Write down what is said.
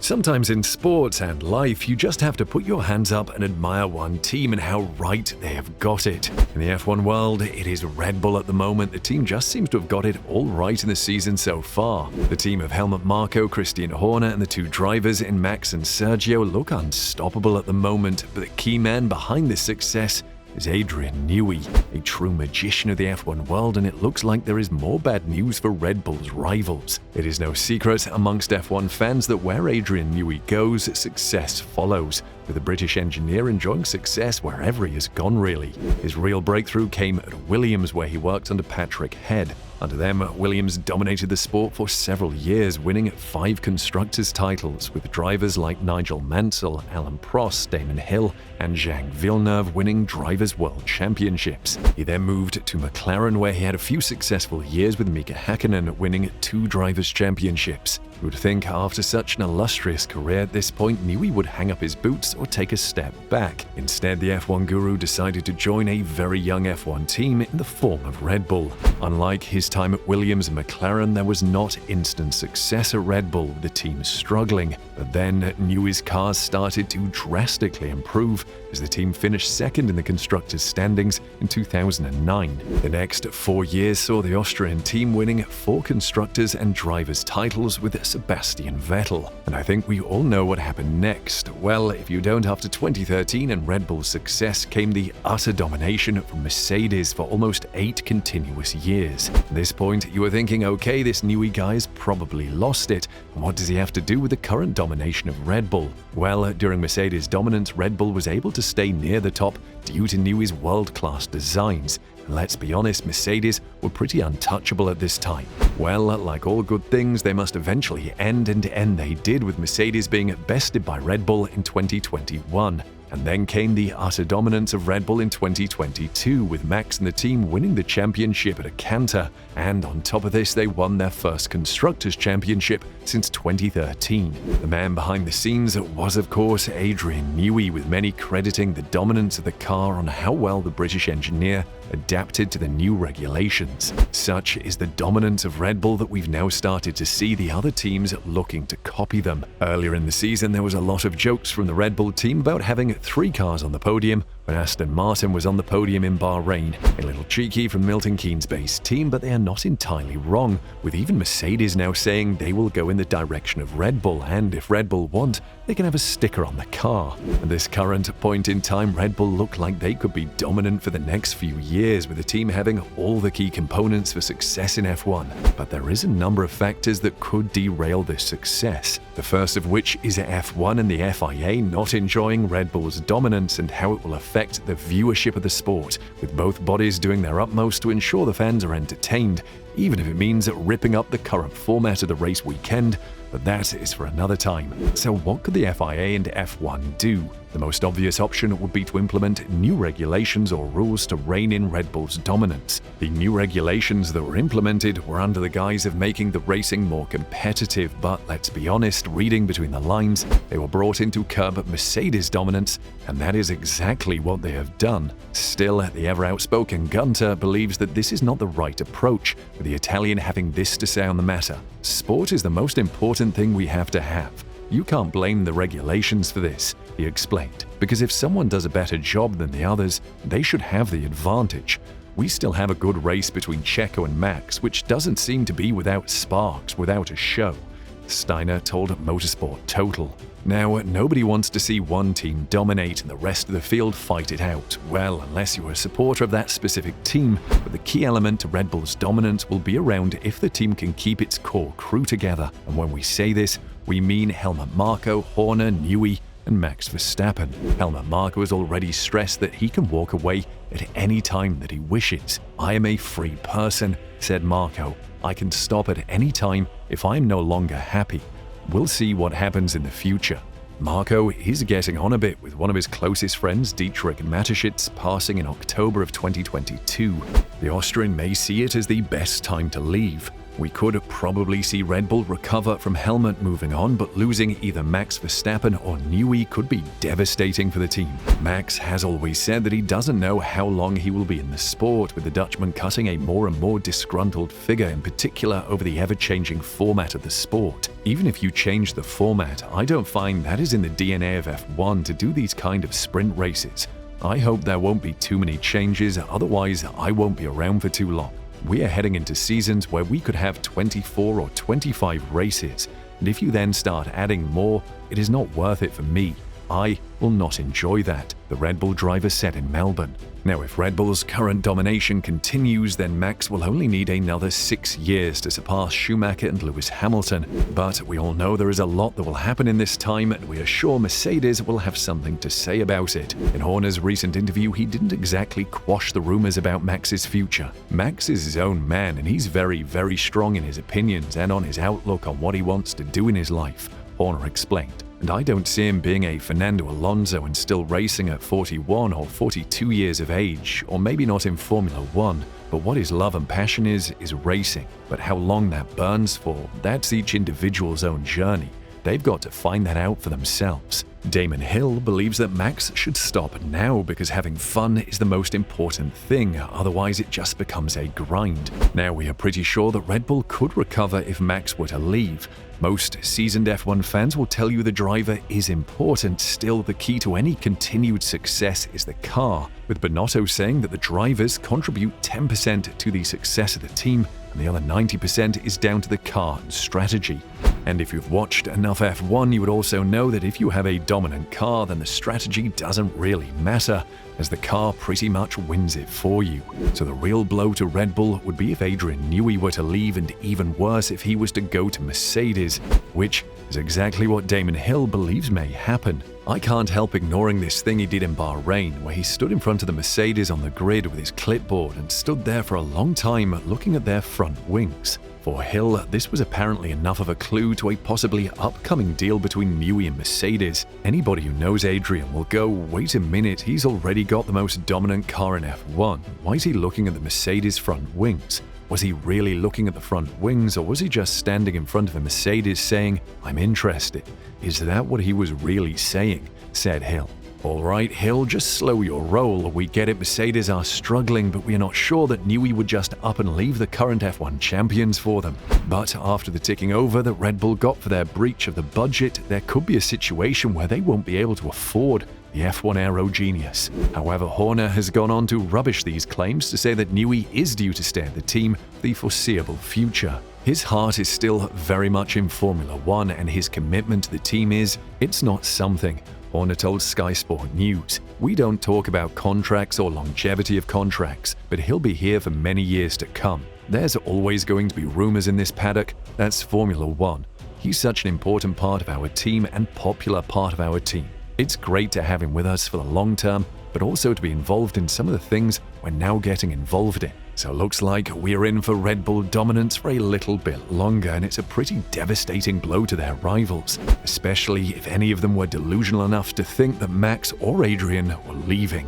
Sometimes in sports and life, you just have to put your hands up and admire one team and how right they have got it. In the F1 world, it is Red Bull at the moment. The team just seems to have got it all right in the season so far. The team of Helmut Marko, Christian Horner, and the two drivers in Max and Sergio look unstoppable at the moment, but the key man behind this success is Adrian Newey, a true magician of the F1 world, and it looks like there is more bad news for Red Bull's rivals. It is no secret amongst F1 fans that where Adrian Newey goes, success follows, with the British engineer enjoying success wherever he has gone really. His real breakthrough came at Williams, where he worked under Patrick Head. Under them, Williams dominated the sport for several years, winning 5 constructors' titles, with drivers like Nigel Mansell, Alan Prost, Damon Hill, and Jacques Villeneuve winning Drivers' World Championships. He then moved to McLaren, where he had a few successful years with Mika Häkkinen, winning 2 Drivers' Championships. You would think after such an illustrious career at this point, Newey would hang up his boots or take a step back. Instead, the F1 guru decided to join a very young F1 team in the form of Red Bull. Unlike his time at Williams and McLaren, there was not instant success at Red Bull, with the team struggling. But then, Newey's cars started to drastically improve as the team finished second in the constructors' standings in 2009. The next 4 years saw the Austrian team winning 4 constructors and drivers' titles with Sebastian Vettel. And I think we all know what happened next. Well, if you don't, after 2013 and Red Bull's success came the utter domination from Mercedes for almost 8 continuous years. At this point, you were thinking, okay, this Newey guy's probably lost it, and what does he have to do with the current domination of Red Bull? Well, during Mercedes' dominance, Red Bull was able to stay near the top due to Newey's world-class designs. And let's be honest, Mercedes were pretty untouchable at this time. Well, like all good things, they must eventually end, and end they did, with Mercedes being bested by Red Bull in 2021. And then came the utter dominance of Red Bull in 2022, with Max and the team winning the championship at a canter. And on top of this, they won their first Constructors' Championship since 2013. The man behind the scenes was, of course, Adrian Newey, with many crediting the dominance of the car on how well the British engineer adapted to the new regulations. Such is the dominance of Red Bull that we've now started to see the other teams looking to copy them. Earlier in the season, there was a lot of jokes from the Red Bull team about having 3 cars on the podium when Aston Martin was on the podium in Bahrain. A little cheeky from Milton Keynes' base team, but they are not entirely wrong, with even Mercedes now saying they will go in the direction of Red Bull, and if Red Bull want, they can have a sticker on the car. At this current point in time, Red Bull look like they could be dominant for the next few years, with the team having all the key components for success in F1. But there is a number of factors that could derail this success. The first of which is F1 and the FIA not enjoying Red Bull's dominance and how it will affect the viewership of the sport, with both bodies doing their utmost to ensure the fans are entertained, even if it means ripping up the current format of the race weekend, but that is for another time. So what could the FIA and F1 do? The most obvious option would be to implement new regulations or rules to rein in Red Bull's dominance. The new regulations that were implemented were under the guise of making the racing more competitive, but let's be honest, reading between the lines, they were brought in to curb Mercedes' dominance, and that is exactly what they have done. Still, the ever-outspoken Gunter believes that this is not the right approach, with the Italian having this to say on the matter: "Sport is the most important thing we have to have. You can't blame the regulations for this," he explained, "because if someone does a better job than the others, they should have the advantage. We still have a good race between Checo and Max, which doesn't seem to be without sparks, without a show," Steiner told Motorsport Total. Now, nobody wants to see one team dominate and the rest of the field fight it out. Well, unless you're a supporter of that specific team, but the key element to Red Bull's dominance will be around if the team can keep its core crew together. And when we say this, we mean Helmut Marko, Horner, Newey, and Max Verstappen. Helmut Marko has already stressed that he can walk away at any time that he wishes. "I am a free person," said Marko. "I can stop at any time if I am no longer happy. We'll see what happens in the future." Marko is getting on a bit, with one of his closest friends, Dietrich Mateschitz, passing in October of 2022. The Austrian may see it as the best time to leave. We could probably see Red Bull recover from Helmut moving on, but losing either Max Verstappen or Newey could be devastating for the team. Max has always said that he doesn't know how long he will be in the sport, with the Dutchman cutting a more and more disgruntled figure, in particular over the ever-changing format of the sport. Even if you change the format, I don't find that is in the DNA of F1 to do these kind of sprint races. I hope there won't be too many changes, otherwise I won't be around for too long. We are heading into seasons where we could have 24 or 25 races, and if you then start adding more, it is not worth it for me. I will not enjoy that, the Red Bull driver said in Melbourne. Now, if Red Bull's current domination continues, then Max will only need another 6 years to surpass Schumacher and Lewis Hamilton. But we all know there is a lot that will happen in this time, and we are sure Mercedes will have something to say about it. In Horner's recent interview, he didn't exactly quash the rumors about Max's future. Max is his own man, and he's very, very strong in his opinions and on his outlook on what he wants to do in his life, Horner explained. And I don't see him being a Fernando Alonso and still racing at 41 or 42 years of age, or maybe not in Formula 1. But what his love and passion is racing. But how long that burns for, that's each individual's own journey. They've got to find that out for themselves. Damon Hill believes that Max should stop now because having fun is the most important thing, otherwise it just becomes a grind. Now, we are pretty sure that Red Bull could recover if Max were to leave. Most seasoned F1 fans will tell you the driver is important. Still, the key to any continued success is the car, with Binotto saying that the drivers contribute 10% to the success of the team, and the other 90% is down to the car and strategy. And if you've watched enough F1, you would also know that if you have a dominant car, then the strategy doesn't really matter, as the car pretty much wins it for you. So the real blow to Red Bull would be if Adrian Newey were to leave, and even worse if he was to go to Mercedes, which is exactly what Damon Hill believes may happen. I can't help ignoring this thing he did in Bahrain, where he stood in front of the Mercedes on the grid with his clipboard and stood there for a long time looking at their front wings. For Hill, this was apparently enough of a clue to a possibly upcoming deal between Newey and Mercedes. Anybody who knows Adrian will go, wait a minute, he's already got the most dominant car in F1. Why is he looking at the Mercedes front wings? Was he really looking at the front wings, or was he just standing in front of a Mercedes saying, I'm interested? Is that what he was really saying? Said Hill. All right, Hill, just slow your roll. We get it, Mercedes are struggling, but we are not sure that Newey would just up and leave the current F1 champions for them. But after the ticking over that Red Bull got for their breach of the budget, there could be a situation where they won't be able to afford the F1 Aero genius. However, Horner has gone on to rubbish these claims to say that Newey is due to stay at the team for the foreseeable future. His heart is still very much in Formula 1, and his commitment to the team it's not something. Horner told Sky Sport News, "We don't talk about contracts or longevity of contracts, but he'll be here for many years to come. There's always going to be rumors in this paddock. That's Formula 1. He's such an important part of our team and popular part of our team. It's great to have him with us for the long term, but also to be involved in some of the things we're now getting involved in. So looks like we're in for Red Bull dominance for a little bit longer, and it's a pretty devastating blow to their rivals, especially if any of them were delusional enough to think that Max or Adrian were leaving."